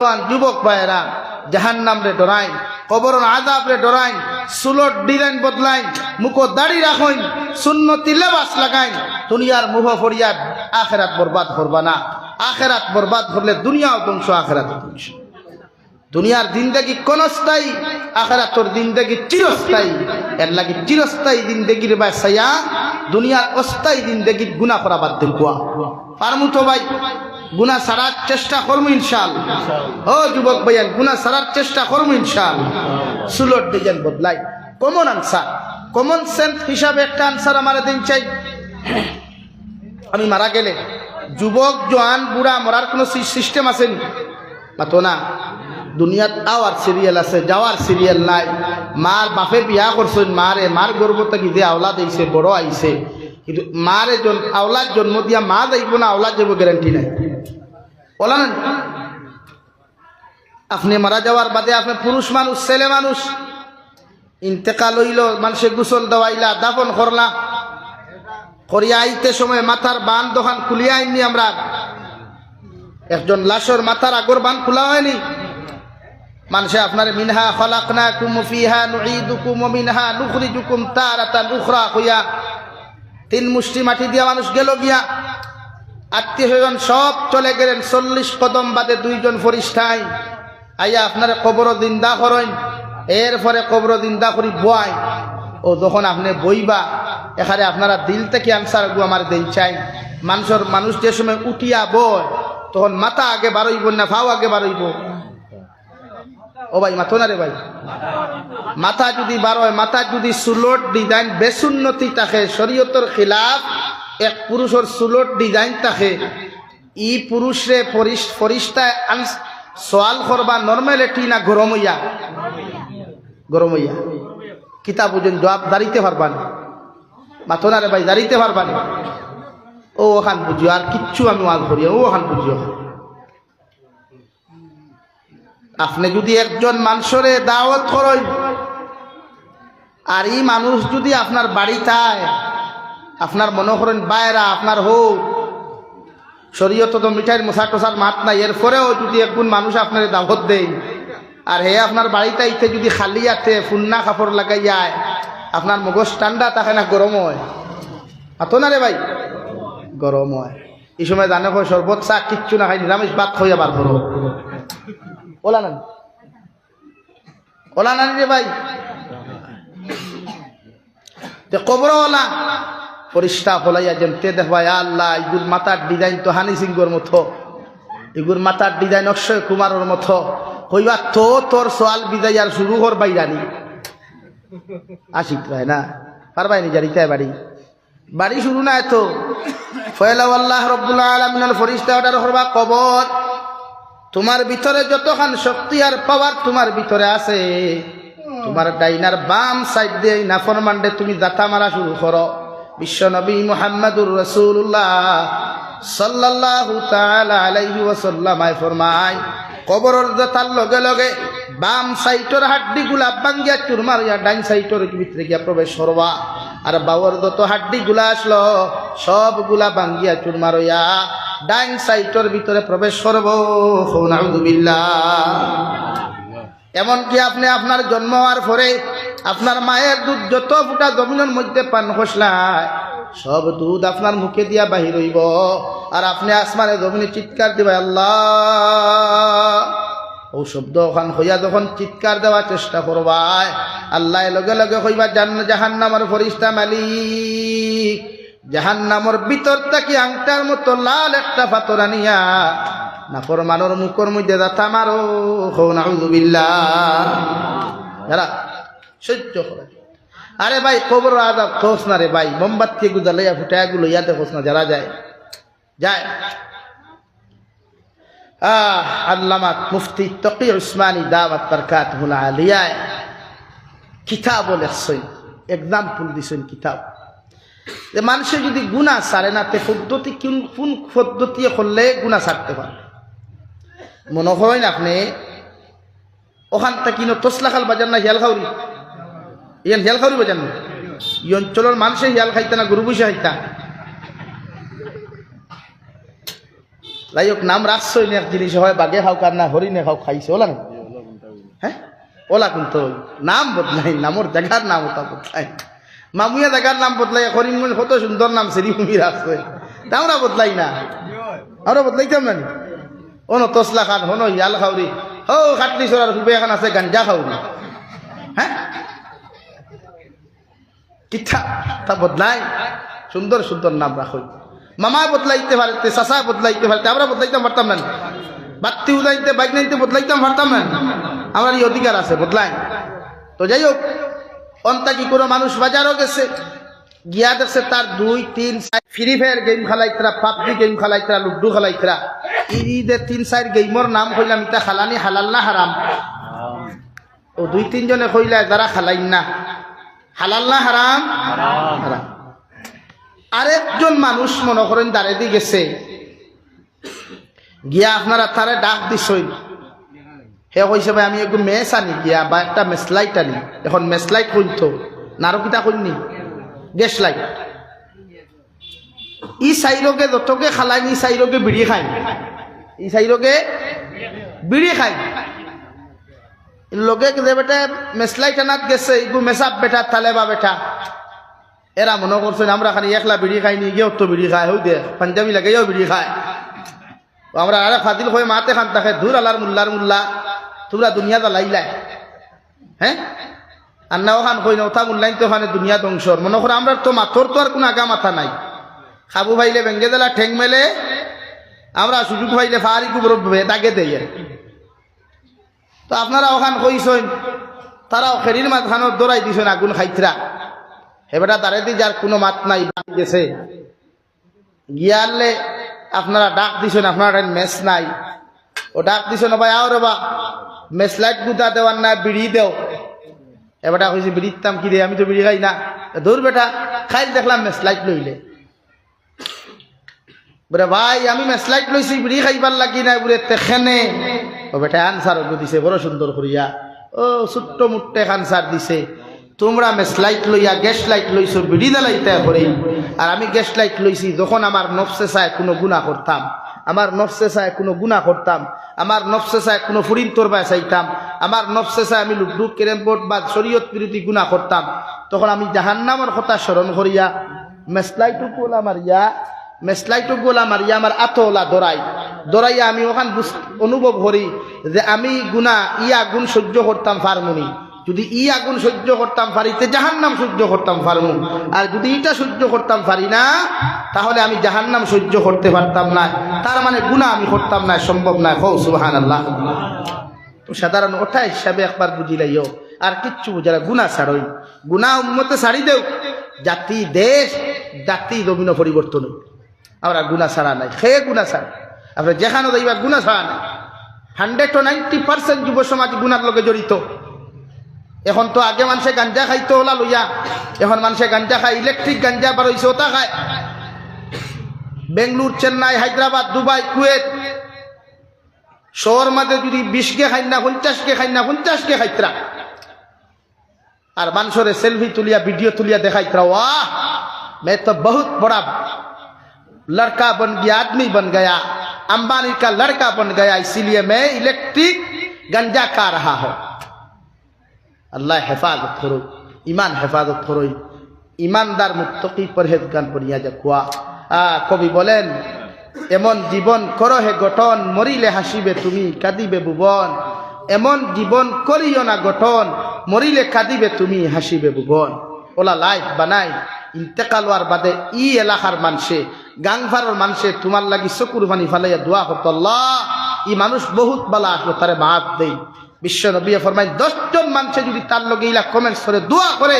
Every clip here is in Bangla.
যুবক ভাইয়েরা জাহান্নাম রে ডরাইন, কবরের আযাব রে ডরাইন, চুলর ডিজাইন বদলাইন, মুখো দাড়ি রাখইন, সুন্নতি লেবাস লাগাইন। দুনিয়ার মুহ ফরিয়াদ, আখিরাত বরবাদ করবা না। আখিরাত বরবাদ করলে দুনিয়াও ধ্বংস, আখিরাত ধ্বংস। দুনিয়ার জিন্দেগি ক্ষণস্থায়ী, আখিরাতের জিন্দেগি চিরস্থায়ী। এর লাগি চিরস্থায়ী জিন্দেগির বাসাইয়া দুনিয়ার অস্থায়ী জিন্দেগির গুনাহ করা বাদ দেখুয়া পারমু তো ভাই। গুনাহ ছাড়ার চেষ্টা করবো ইনশাআল্লাহ। ও যুবক ভাইয়ান, গুনাহ ছাড়ার চেষ্টা করবো ইনশাআল্লাহ। সুলট ডিজাইন বদলাই, কমন আনসার, কমন সেন্স হিসাবে একটা আনসার আমার দিন চাই। আমি মারা গেলে যুবক জোয়ান বুড়া মরার কোনো সিস্টেম আছে নি? মাতো না। দুনিয়াত আওয়ার সিরিয়াল আছে, যাওয়ার সিরিয়াল নাই। মার বাপে বিয়া করছেন, মারে মার গর্ব থেকে যে আওলাদ আইছে, বড় আইছে, কিন্তু মারে আওলাদ জন্ম দিয়া মা যাইব না আওলাদ যাবো গ্যারান্টি নাই। বলা না, আপনি মারা যাওয়ার বাদে আপনি পুরুষ মানুষ, ছেলে মানুষ, ইন্তেকাল হইল, মানুষে গোসল দেওয়াইলা, দাফন করলা, করিয়া আইতে সময় মাথার বান দোকান খুলিয়া আইনি আমরা। একজন লাশর মাথার আগর বান খোলা হয়নি। মানুষে আপনার মিনহা খলাকনাকুম ফিহা নুঈদুকুম ওয়া মিনহা নুখরিজুকুম তারাতান উখরা কইয়া 3 মুষ্টি মাটি দিয়া মানুষ গেল গিয়া। আত্মীয়স্বজন সব চলে গেলেন। 40 কদম বাদে 2 জন ফরিস্তায় আইয়া আপনার কবর জিন্দা করেন। এরপরে কবর জিন্দা করি বয়। ও যখন আপনি বইবা, এখানে আপনারা দিল থেকে আনসার গু আমার দেন চাই। মানুষ যে সময় উঠিয়া বয়, তখন মাথা আগে বারইব না ফাও আগে বারইব? ও ভাই মাথো না রে ভাই, মাথা যদি বার হয়, মাথা যদি সুলট ডিজাইন বেসুন্নতি থাকে, শরীয়তের খিলাফ এক পুরুষের সুলট ডিজাইন থাকে, ই পুরুষরে ফরিস্তায় সওয়াল করবা নর্মালিটি না গরম হইয়া? গরম হইয়া। কিতাব বুঝেন জবাব দাঁড়িতে পারবান? মাথো না রে ভাই, দাঁড়িতে পারবান? ও ওখান বুঝিও, আর কিচ্ছু আমি ওয়াজ করি, ও ওখান বুঝিও। আপনি যদি একজন মানুষরে দাওয়াত করেন, আর এই মানুষ যদি আপনার বাড়িটায়, আপনার মনে করেন বাইরা আপনার হোক, শরীয়ত তো মিঠাইয়ের মশা টসার মাত নাই, এরপরেও যদি একজন মানুষ আপনার দাওয়াত দেয়, আর হে আপনার বাড়িতে ইতে যদি খালি আছে ফুন্না কাপড় লাগাই যায়, আপনার মগজ ঠান্ডা থাকে না গরম হয়? আতো না রে ভাই, গরম হয়। এই সময় জানে হয় শরবত চা কিচ্ছু না খাই, নিরামিষ ভাত খাইয়া বার করো। ওলা না, ওলা না রে ভাই। কবরওয়ালা পরিষ্কার হলাইয়া যেমতে দেখবাই, আল্লাহ এগুর মাথার ডিজাইন তো হানি সিংহর মতো, এগুর মাথার ডিজাইন অক্ষয় কুমারের মতো, কইবা তো তোর সোয়াল বিদায় আর শুরু কর বাইরানি আশিক রায় না পারবাই নি জারিতে বাড়ি বাড়ি শুরু না এত ফয়লা আল্লাহ রব্বুল আলামিনের ফরিস্তা অর্ডার করবা কবর। তোমার ভিতরে যতখান শক্তি আর পাওয়ার তোমার ভিতরে আছে, তোমার ডাইনার বাম সাইড দিয়ে নাফরমানডে তুমি জাতা মারা শুরু করো। বিশ্ব নবী মুহাম্মদুর রাসূলুল্লাহ সাল্লাল্লাহু তাআলা আলাইহি ওয়াসাল্লাম ফরমায়, কবরের জাতার লগে লগে বাম সাইটের হাড্ডি গুলা ভাঙ্গিয়া চুরমারিয়া ডাইন সাইটের ভিতরে গিয়া প্রবেশ করবা, আর বাওয়ার যত হাড্ডি গুলা আসলো সবগুলা ভাঙ্গিয়া চুরমারিয়া ডাইন সাইটের ভিতরে প্রবেশ করব। নাউযুবিল্লাহ। এমনকি আপনি আপনার জন্ম হওয়ার পরে আপনার মায়ের দুধ যত ফুটা জমিনের মধ্যে পান খসলায়, সব দুধ আপনার মুখে দিয়া বাহির হইব, আর আপনি আসমানে জমিনে চিৎকার দিবা আল্লাহ। ও শব্দ ওখান হইয়া যখন চিৎকার দেওয়ার চেষ্টা করবাই, আল্লাহ লগে লগে হইবা জাহান্নামের ফরিস্তা মালিক, জাহান্নামের ভিতর থেকে আংটার মতো লাল একটা পাথর আনিয়া নাফরমানের মুখের মধ্যে দাতা মারো। নাউযুবিল্লাহ। যারা সহ্য করে, আরে ভাই কবর আযাব খোঁজ না রে ভাই, মোমবাতি গুজা লইয়া ফুটায় গুলো ইয়াতে খোঁজ না, যারা যায় যায়। আল্লামা মুফতি তকি উসমানী দাওয়াত বারকাতুহুল আলিয়া কিতাব লেখছেন, এক্সাম্পল দিছেন কিতাব, যে মানুষে যদি গুনাহ ছাড়ে না, তে পদ্ধতি কোন পদ্ধতি করলে গুনাহ ছাড়তে পারে। মনে করেন আপনি ওখান থেকে তসলাখাল বাজার না হিয়ালখাউরি, ইয়ান হিয়ালখাউরি বাজার না, এই অঞ্চলের মানুষে হিয়াল খাইতা না গরু বসে খাইতা? যাই হোক নাম রাখছই না এক জিনিস হয় বাঘে খাও কার না হরিণে খাও খাইছে ওলা না হ্যাঁ ওলা কিন্তু নাম বদলাই নামর জায়গার নাম ওটা বদলাই মামুয়া জায়গার নাম বদলাই হরিণ কত সুন্দর নাম শ্রীভূমি রাখছে তা আমরা বদলাই না আমরা বদলাইতাম না অন তসলা খান হন ইয়াল খাউরি হো খাটলি সরার হুবে এখন আছে গাঞ্জা খাউরি হ্যাঁ কিচ্ছা তা বদলাই সুন্দর সুন্দর নাম রাখো মামা বদলাইতে পারতে চাচা বদলাইতে পারতে আমরা বদলাইতাম পারতাম না বাত্তি উদাইতে বাইক নাইতে বদলাইতাম পারতাম না আমার এই অধিকার আছে বদলাই তো যাই হোক অন্তা কি কোনো মানুষ বাজারও গেছে গিয়া দেখছে তার 2 3 ফ্রি ফায়ার গেম খেলাইতরা পাবজি গেম খেলাইতরা লুডু খেলাইতরা ঈদের 3 4 গেমর নাম কইলাম ইটা খালানি হালাল না হারাম ও 2 3 জনে কইলা যারা খালাইন না হালাল না হারাম হারাম আরেকজন মানুষ মনে করেন দাঁড়ে দিয়ে গেছে গিয়া আপনারা তারে ডাক দিছই হে কইছে ভাই আমি একটু মেস আনি গিয়া বা একটা মেসলাইট আনি এখন মেসলাইট কইতো নারো কিতা কইনি গ্যাস লাইট ই সাইরোগে যতকে খালাই নি সাইরোগে বিড়ি খাই ই সাইরোগে বিড়ি খাই লোকে যে বেটা মেসলাইট আনাত গেছে ইগু মেসাব বেটা তালেবা বেটা এরা মনে করছেন আমরা খালি একলা বিড়ি খাইনি গিয়েও তো বিড়ি খায় হই দে পাঞ্জাবি লাগাইও বিড়ি খায় আমরা আরে ফাদিল হয়ে মাতে খান তাকে দূর আলার মুল্লা তোমরা দুনিয়া জ্বালাইলাই হ্যাঁ আর না ওখান কই না ওথা মুল্লাইন তো ওখানে দুনিয়া ধ্বংসর মনে করো আমরা তো মাথর তো আর কোনো আগা মাথা নাই খাবু ভাইলে ভেঙ্গে দিলা ঠেং মেলে আমরা সুযোগ ভাইলে ফারি কুবর দাগে দেয় তো আপনারা ওখান কইছেন তারাও খেরির মাঝখানত দৌড়াই দিছেন আগুন খাইতরা এবারটা দাঁড়াই দি যার কোনো মাত নাই গেছে গিয়ালে আপনারা ডাক দিছেন আপনার মেস নাই ও ডাক দিছেন ভাই আও রে বা মেস লাইট গুতা দেওয়ার না বিড়ি দেও এবারটা কইছে বিড়ির দাম কি রে আমি তো বিড়ি খাই না দূর বেটা খাই দেখলাম মেস লাইট লইলে বলে ভাই আমি মেস লাইট লইছি বিড়ি খাইবার লাগি না বলে তেখানে ও বেটা আনসার দিছে বড় সুন্দর করিয়া ও ছোট্ট মুট্টে আনসার দিছে তোমরা মেস লাইট লইয়া গ্যাস লাইট লইছো বিড়ি জ্বালাইতে করে আর আমি গ্যাস লাইট লইছি যখন আমার নফসে চায় কোনো গুনাহ করতাম আমার নফসে চায় কোনো গুনাহ করতাম আমার নফসে চায় কোনো ফুরিন তোরবায় চাইতাম আমার নফসে চায় আমি লুডু ক্যারেম বোর্ড বা শরীয়ত বিরোধী গুনাহ করতাম তখন আমি জাহান্নামের কথা স্মরণ করিয়া মেসলাইটু গোলা মারিয়া আমার আতলা দৌড়াইয়া আমি ওখান অনুভব করি যে আমি গুনাহ আগুন সহ্য করতাম পারমুনি যদি আগুন সহ্য করতাম পারিতে জাহান্নাম সহ্য করতাম পারমু আর যদি এটা সহ্য করতাম পারি না তাহলে আমি জাহান্নাম সহ্য করতে পারতাম না তার মানে গুনাহ আমি করতাম না সম্ভব না হো সুবহানাল্লাহ তো সাধারণ ওঠা হিসাবে একবার বুঝিলাইও আর কিচ্ছু বুঝারা গুনাহ ছাড়ই গুনাহ উম্মতে ছাড়ি দেও জাতি দেশ জাতি জমিন পরিবর্তন আমরা গুনাহ ছাড়া নাই খে গুনাহ ছাড়া আমরা যেখানে যাইবা গুনাহ ছাড়া নাই 100 to 90% যুব সমাজ গুনার লগে জড়িত এখন তো আগে মানুষে গাঞ্জা খাইতো ওলা লইয়া এখন মানুষে গাঞ্জা খায় ইলেকট্রিক গাঞ্জা বার হইছে ওটা খায় বেঙ্গলুর চেন্নাই হায়দ্রাবাদ দুবাই কুয়েত শহর মাঝে যদি 20 কে খাই না 50 কে খাই না 50 কে খাইতরা আর মানুষরে সেলফি তুলিয়া ভিডিও তুলিয়া দেখাইতরা वाह मैं तो बहुत बड़ा लड़का बन गया आदमी बन गया अंबानी का लड़का बन गया इसीलिए मैं इलेक्ट्रिक गंजा खा रहा हूं अल्लाह हेफाजत करो ईमान हेफाजत करो ईमानदार मुत्तकी परहेजगार बनिया जाकुआ कवि बोलेन एमन जीवन करो हे गठन मरिले हासिबे तुमी कादिबे भुवन एमन जीवन करियो ना गठन मरिले कादिबे तुमी हासिबे भुवन ओला लाइफ बनाई इंतेकाल हওয়ার বাদে ই এলাকার মানুষে গাংভারর মানুষে তোমার লাগি চকুর পানি ফালাইয়া দোয়া করত আল্লাহ ই মানুষ বহুত বালা আসলো তারে মাফ দেই বিশ্ব নবী ফরমায় 10 জন মানুষে যদি তার লগে ইলা কমেন্টস করে দোয়া করে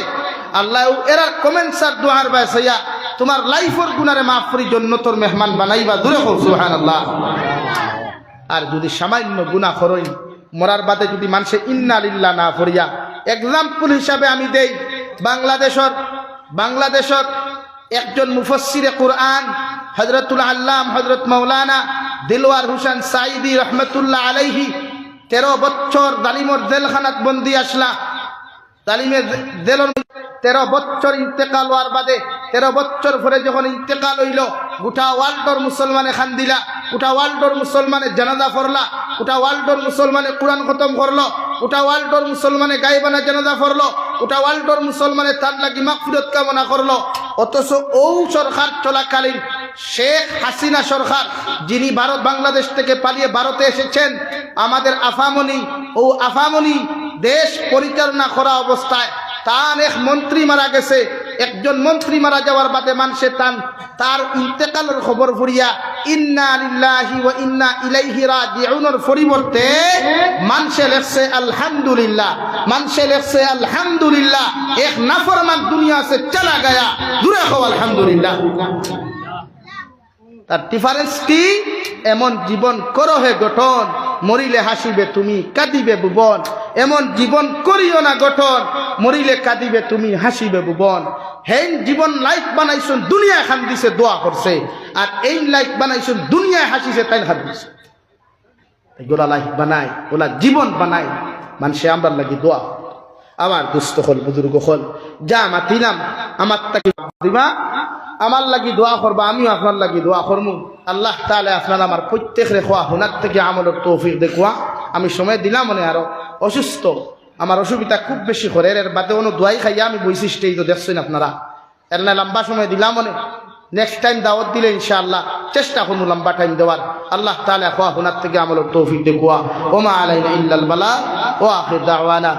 আল্লাহ এর কমেন্টস আর দোয়ার বাসায়া তোমার লাইফের গুনারে মাফ করি জান্নাতের মেহমান বানাইবা দূরে হও সুবহানাল্লাহ আর যদি সামান্য গুনাহ করই মরার বাদে যদি মানুষে ইন্না লিল্লাহ না পড়িয়া एग्जाम्पल हिसाबे आमी देई बांग्लादेशर एकजन मुफस्सिरे कुरआन हजरतुल आल्लाम हजरत मौलाना दिलवार हुसैन साइदी रहमतुल्लाह अलैहि 13 বছর জালিমর জেলখানাত বন্দি আসলা জালিমের জেলর 13 বছর ইন্তেকাল হওয়ার বাদে 13 বছর পরে যখন ইন্তেকাল হইল গোটা ওয়ার্ল্ডর মুসলমানে খান দিলা গোটা ওয়ার্ল্ডর মুসলমানে জানাজা পড়লা, গোটা ওয়ার্ল্ডর মুসলমানে কোরআন খতম করলো, গোটা ওয়ার্ল্ডর মুসলমানে গাইবানা জানাজা পড়লো, গোটা ওয়ার্ল্ডর মুসলমানে তার লাগি মাগফিরাত কামনা করলো। অথচ ও সরকার চলাকালীন শেখ হাসিনা সরকার, যিনি বাংলাদেশ থেকে পালিয়ে ভারতে এসেছেন, আমাদের আফামনি, ও আফামনি দেশ পরিচালনা করা অবস্থায় তার এক মন্ত্রী মারা গেছে। একজন মন্ত্রী মারা যাওয়ার বাদে মানুষে তার ইন্তেকালের খবর ফুরিয়া ইন্না লিল্লাহি ওয়া ইন্না ইলাইহি রাজিউনের পরিবর্তে মানুষে লেখছে আলহামদুলিল্লাহ, মানুষে লেখছে আলহামদুলিল্লাহ, এক নাফরমান দুনিয়া সে চলা গয়া, দূরে হও আলহামদুলিল্লাহ। তার ডিফারেন্স কি? এমন জীবন করো হে গঠন, মরিলে হাসিবে তুমি কাঁদিবে ভুবন। এমন জীবন করিও না গঠন, মরিলে কাঁদিবে তুমি হাসিবে ভুবন। হেন জীবন লাইফ বানাইছুন, দুনিয়ায় খান দিছে দোয়া করছে, আর এই লাইফ বানাইছুন দুনিয়ায় হাসিছে তাই খান দিছে। এগুলা লাইফ বানায়, ওলা জীবন বানায় মানুষে আমরা লাগি দোয়া। আমার দুস্থ হল বুজুর্গ হল যা মাতিলাম আমার তাকে দিবা, আমার লাগি দোয়া করবা, আমিও আপনার লাগি দোয়া করবো। আল্লাহ তাআলা আপনার আমার প্রত্যেক রেখা হুনার থেকে আমলের তৌফিক দেখুয়া। আমি সময় দিলাম মনে আরো অসুস্থ, আমার অসুবিধা খুব বেশি করে, এর বাদে কোনো দোয়াই খাইয়া আমি বৈশিষ্ট্যই তো দেখছেন আপনারা, এর না লম্বা সময় দিলাম মনে। নেক্সট টাইম দাওয়াত দিলে ইনশাআল্লাহ চেষ্টা করবো লম্বা টাইম দেওয়ার। আল্লাহ তাআলা হুনার থেকে আমলের তৌফিক দেখুয়া। ওমা আলাইনা ইল্লাল বালাগ ওয়া আখির দাওয়ানা।